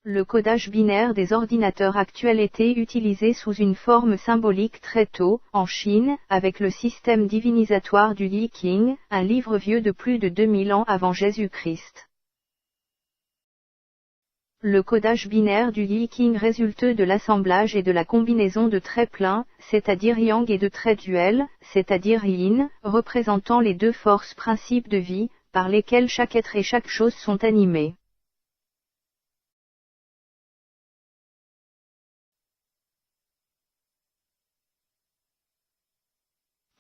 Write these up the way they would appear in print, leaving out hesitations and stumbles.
Le codage binaire des ordinateurs actuels était utilisé sous une forme symbolique très tôt, en Chine, avec le système divinisatoire du Yi Qing, un livre vieux de plus de 2000 ans avant Jésus-Christ. Le codage binaire du Yi Qing résulte de l'assemblage et de la combinaison de traits pleins, c'est-à-dire yang, et de traits duels, c'est-à-dire yin, représentant les deux forces principes de vie, par lesquelles chaque être et chaque chose sont animés.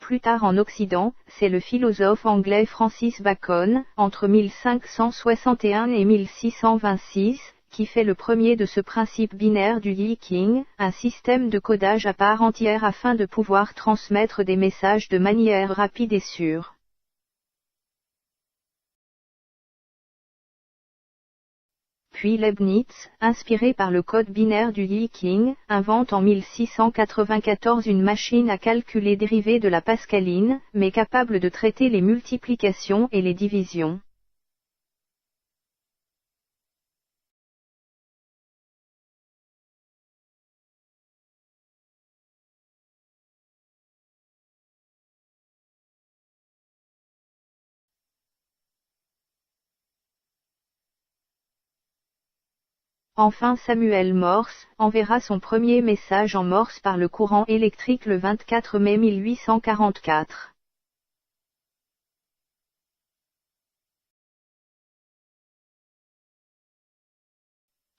Plus tard en Occident, c'est le philosophe anglais Francis Bacon, entre 1561 et 1626, qui fait le premier de ce principe binaire du Yi Qing, un système de codage à part entière afin de pouvoir transmettre des messages de manière rapide et sûre. Puis Leibniz, inspiré par le code binaire du Yi Qing, invente en 1694 une machine à calculer dérivée de la pascaline, mais capable de traiter les multiplications et les divisions. Enfin Samuel Morse enverra son premier message en Morse par le courant électrique le 24 mai 1844.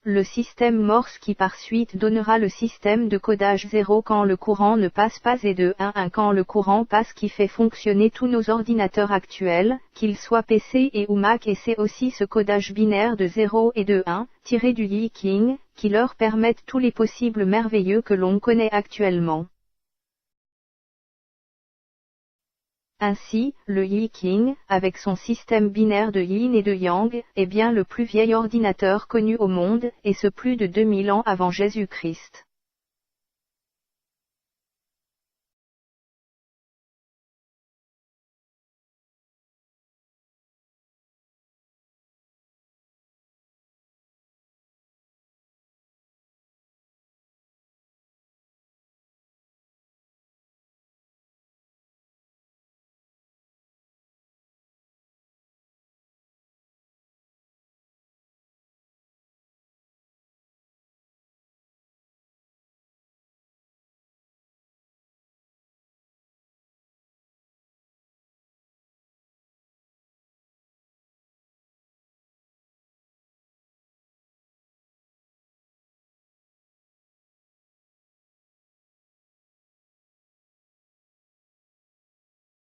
Le système Morse qui par suite donnera le système de codage 0 quand le courant ne passe pas et de 1 quand le courant passe qui fait fonctionner tous nos ordinateurs actuels, qu'ils soient PC et ou Mac, et c'est aussi ce codage binaire de 0 et de 1, tiré du Yi Qing, qui leur permettent tous les possibles merveilleux que l'on connaît actuellement. Ainsi, le Yi Qing, avec son système binaire de yin et de yang, est bien le plus vieil ordinateur connu au monde, et ce plus de 2000 ans avant Jésus-Christ.